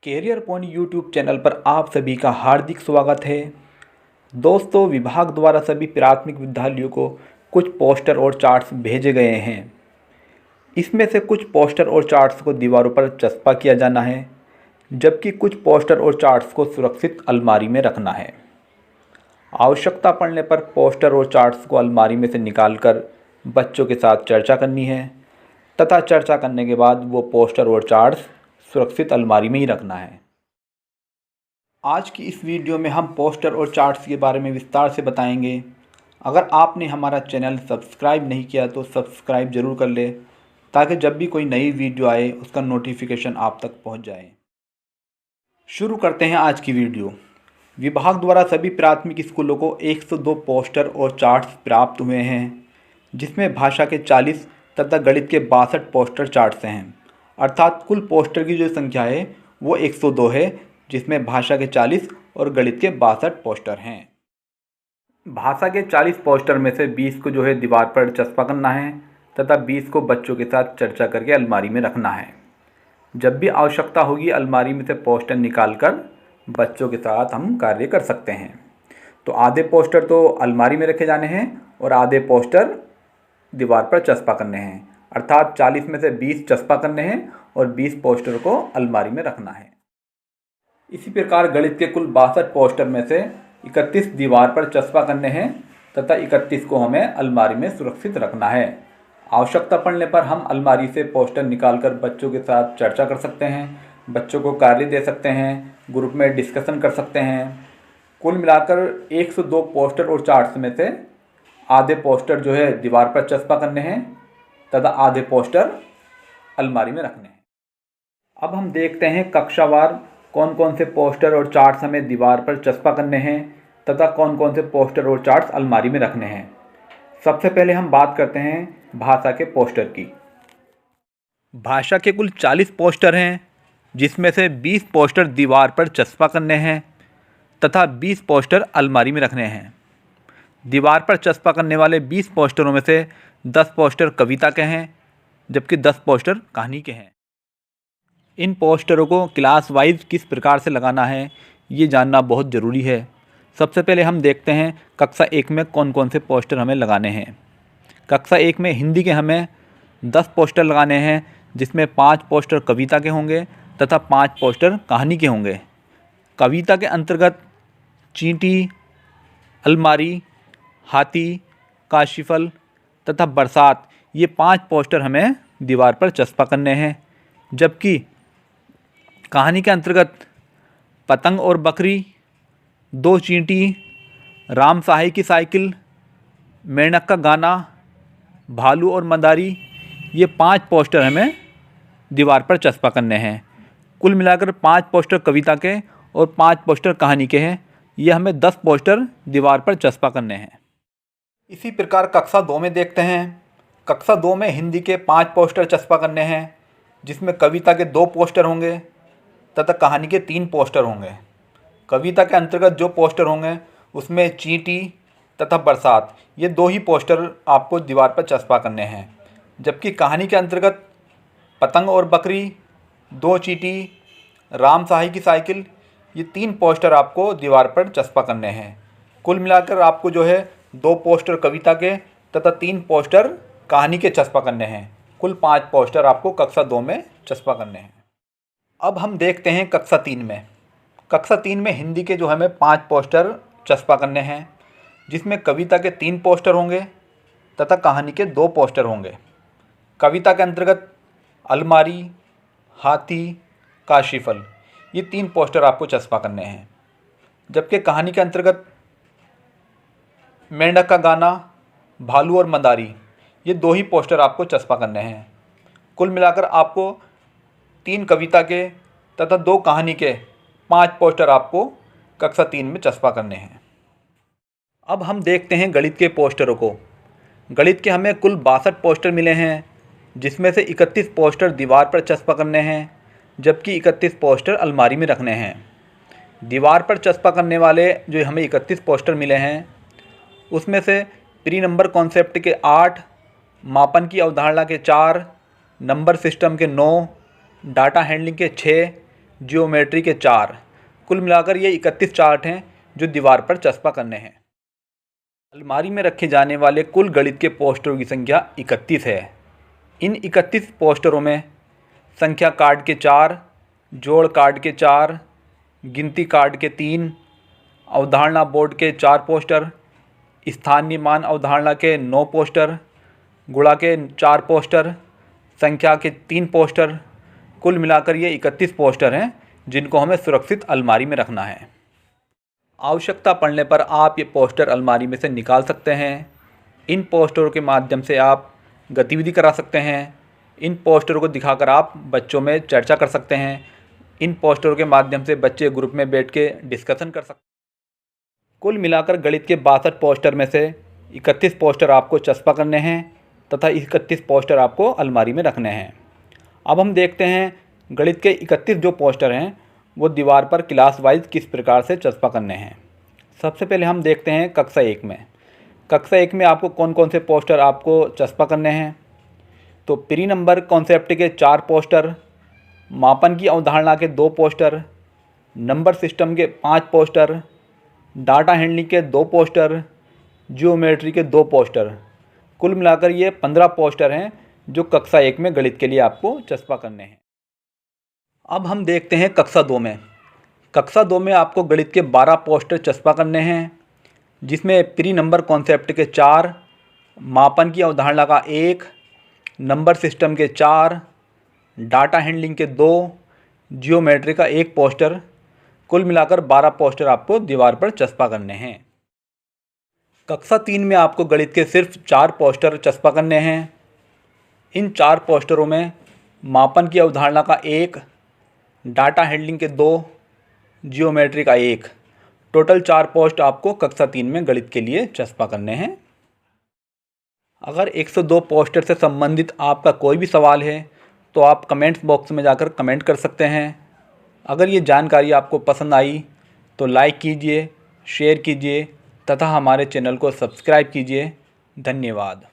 Career point YouTube channel पर आप सभी का हार्दिक स्वागत है। दोस्तों, विभाग द्वारा सभी प्राथमिक विद्यालयों को कुछ पोस्टर और चार्ट्स भेजे गए हैं। इसमें से कुछ पोस्टर और चार्ट्स को दीवारों पर चस्पा किया जाना है, जबकि कुछ पोस्टर और चार्ट्स को सुरक्षित अलमारी में रखना है। आवश्यकता पड़ने पर पोस्टर और चार्ट्स को अलमारी में से निकालकर बच्चों के साथ चर्चा करनी है तथा चर्चा करने के बाद वो पोस्टर और चार्ट्स सुरक्षित अलमारी में ही रखना है। आज की इस वीडियो में हम पोस्टर और चार्ट्स के बारे में विस्तार से बताएंगे। अगर आपने हमारा चैनल सब्सक्राइब नहीं किया तो सब्सक्राइब ज़रूर कर ले, ताकि जब भी कोई नई वीडियो आए उसका नोटिफिकेशन आप तक पहुंच जाए। शुरू करते हैं आज की वीडियो। विभाग द्वारा सभी प्राथमिक स्कूलों को 102 पोस्टर और चार्ट्स प्राप्त हुए हैं, जिसमें भाषा के 40 तथा गणित के 62 पोस्टर चार्ट्स हैं। अर्थात कुल पोस्टर की जो संख्या है वो 102 है, जिसमें भाषा के 40 और गणित के 62 पोस्टर हैं। भाषा के 40 पोस्टर में से 20 को जो है दीवार पर चस्पा करना है तथा 20 को बच्चों के साथ चर्चा करके अलमारी में रखना है। जब भी आवश्यकता होगी अलमारी में से पोस्टर निकालकर बच्चों के साथ हम कार्य कर सकते हैं। तो आधे पोस्टर तो अलमारी में रखे जाने हैं और आधे पोस्टर दीवार पर चस्पा करने हैं। अर्थात 40 में से 20 चस्पा करने हैं और 20 पोस्टर को अलमारी में रखना है। इसी प्रकार गणित के कुल 62 पोस्टर में से 31 दीवार पर चस्पा करने हैं तथा 31 को हमें अलमारी में सुरक्षित रखना है। आवश्यकता पड़ने पर हम अलमारी से पोस्टर निकालकर बच्चों के साथ चर्चा कर सकते हैं, बच्चों को कार्य दे सकते हैं, ग्रुप में डिस्कशन कर सकते हैं। कुल मिलाकर 102 पोस्टर और चार्ट्स में से आधे पोस्टर जो है दीवार पर चस्पा करने हैं तथा आधे पोस्टर अलमारी में रखने हैं। अब हम देखते हैं कक्षावार कौन कौन से पोस्टर और चार्ट्स हमें दीवार पर चस्पा करने हैं तथा कौन कौन से पोस्टर और चार्ट्स अलमारी में रखने हैं। सबसे पहले हम बात करते हैं भाषा के पोस्टर की। भाषा के कुल 40 पोस्टर हैं, जिसमें से 20 पोस्टर दीवार पर चस्पा करने हैं तथा 20 पोस्टर अलमारी में रखने हैं। दीवार पर चस्पा करने वाले 20 पोस्टरों में से 10 पोस्टर कविता के हैं, जबकि 10 पोस्टर कहानी के हैं। इन पोस्टरों को क्लास वाइज किस प्रकार से लगाना है ये जानना बहुत ज़रूरी है। सबसे पहले हम देखते हैं कक्षा 1 में कौन कौन से पोस्टर हमें लगाने हैं। कक्षा 1 में हिंदी के हमें 10 पोस्टर लगाने हैं, जिसमें 5 पोस्टर कविता के होंगे तथा 5 पोस्टर कहानी के होंगे। कविता के अंतर्गत चींटी, अलमारी, हाथी, काशीफल तथा बरसात, ये 5 पोस्टर हमें दीवार पर चस्पा करने हैं। जबकि कहानी के अंतर्गत पतंग और बकरी, 2 चींटी, राम साही की साइकिल, मेंढक का गाना, भालू और मदारी, ये 5 पोस्टर हमें दीवार पर चस्पा करने हैं। कुल मिलाकर 5 पोस्टर कविता के और 5 पोस्टर कहानी के हैं। ये हमें 10 पोस्टर दीवार पर चस्पा करने हैं। इसी प्रकार कक्षा 2 में देखते हैं। कक्षा 2 में हिंदी के 5 पोस्टर चस्पा करने हैं, जिसमें कविता के 2 पोस्टर होंगे तथा कहानी के 3 पोस्टर होंगे। कविता के अंतर्गत जो पोस्टर होंगे उसमें चींटी तथा बरसात, ये 2 ही पोस्टर आपको दीवार पर चस्पा करने हैं। जबकि कहानी के अंतर्गत पतंग और बकरी, 2 चींटी, राम साही की साइकिल, ये 3 पोस्टर आपको दीवार पर चस्पा करने हैं। कुल मिलाकर आपको जो है 2 पोस्टर कविता के तथा 3 पोस्टर कहानी के चस्पा करने हैं। कुल 5 पोस्टर आपको कक्षा 2 में चस्पा करने हैं। अब हम देखते हैं कक्षा 3 में। कक्षा 3 में हिंदी के जो हमें 5 पोस्टर चस्पा करने हैं, जिसमें कविता के 3 पोस्टर होंगे तथा कहानी के 2 पोस्टर होंगे। कविता के अंतर्गत अलमारी, हाथी, काशीफल, ये 3 पोस्टर आपको चस्पा करने हैं। जबकि कहानी के अंतर्गत मेंढक का गाना, भालू और मदारी, ये 2 ही पोस्टर आपको चस्पा करने हैं। कुल मिलाकर आपको 3 कविता के तथा 2 कहानी के 5 पोस्टर आपको कक्षा 3 में चस्पा करने हैं। अब हम देखते हैं गणित के पोस्टरों को। गणित के हमें कुल 62 पोस्टर मिले हैं, जिसमें से 31 पोस्टर दीवार पर चस्पा करने हैं, जबकि 31 पोस्टर अलमारी में रखने हैं। दीवार पर चस्पा करने वाले जो हमें 31 पोस्टर मिले हैं, उसमें से प्री नंबर कॉन्सेप्ट के 8, मापन की अवधारणा के 4, नंबर सिस्टम के 9, डाटा हैंडलिंग के 6, ज्योमेट्री के 4। कुल मिलाकर ये 31 चार्ट हैं जो दीवार पर चस्पा करने हैं। अलमारी में रखे जाने वाले कुल गणित के पोस्टरों की संख्या 31 है। इन 31 पोस्टरों में संख्या कार्ड के 4, जोड़ कार्ड के 4, गिनती कार्ड के 3, अवधारणा बोर्ड के 4 पोस्टर, स्थानीय मान अवधारणा के 9 पोस्टर, गुणा के 4 पोस्टर, संख्या के 3 पोस्टर, कुल मिलाकर ये 31 पोस्टर हैं जिनको हमें सुरक्षित अलमारी में रखना है। आवश्यकता पड़ने पर आप ये पोस्टर अलमारी में से निकाल सकते हैं। इन पोस्टरों के माध्यम से आप गतिविधि करा सकते हैं। इन पोस्टरों को दिखाकर आप बच्चों में चर्चा कर सकते हैं। इन पोस्टरों के माध्यम से बच्चे ग्रुप में बैठ के डिस्कशन कर सकते हैं। कुल मिलाकर गणित के 62 पोस्टर में से 31 पोस्टर आपको चस्पा करने हैं तथा 31 पोस्टर आपको अलमारी में रखने हैं। अब हम देखते हैं गणित के 31 जो पोस्टर हैं वो दीवार पर क्लास वाइज किस प्रकार से चस्पा करने हैं। सबसे पहले हम देखते हैं कक्षा 1 में। कक्षा 1 में आपको कौन कौन से पोस्टर आपको चस्पा करने हैं। तो प्री नंबर कॉन्सेप्ट के 4 पोस्टर, मापन की अवधारणा के 2 पोस्टर, नंबर सिस्टम के 5 पोस्टर, डाटा हैंडलिंग के 2 पोस्टर, ज्योमेट्री के 2 पोस्टर। कुल मिलाकर ये 15 पोस्टर हैं जो कक्षा 1 में गणित के लिए आपको चस्पा करने हैं। अब हम देखते हैं कक्षा 2 में। कक्षा 2 में आपको गणित के 12 पोस्टर चस्पा करने हैं जिसमें प्री नंबर कॉन्सेप्ट के 4, मापन की अवधारणा का 1, नंबर सिस्टम के 4, डाटा हैंडलिंग के 2, जियोमेट्री का 1 पोस्टर। कुल मिलाकर 12 पोस्टर आपको दीवार पर चस्पा करने हैं। कक्षा 3 में आपको गणित के सिर्फ 4 पोस्टर चस्पा करने हैं। इन 4 पोस्टरों में मापन की अवधारणा का 1, डाटा हैंडलिंग के 2, जियोमेट्री का 1। टोटल 4 पोस्ट आपको कक्षा 3 में गणित के लिए चस्पा करने हैं। अगर 102 पोस्टर से संबंधित आपका कोई भी सवाल है तो आप कमेंट्स बॉक्स में जाकर कमेंट कर सकते हैं। अगर ये जानकारी आपको पसंद आई तो लाइक कीजिए, शेयर कीजिए तथा हमारे चैनल को सब्सक्राइब कीजिए। धन्यवाद।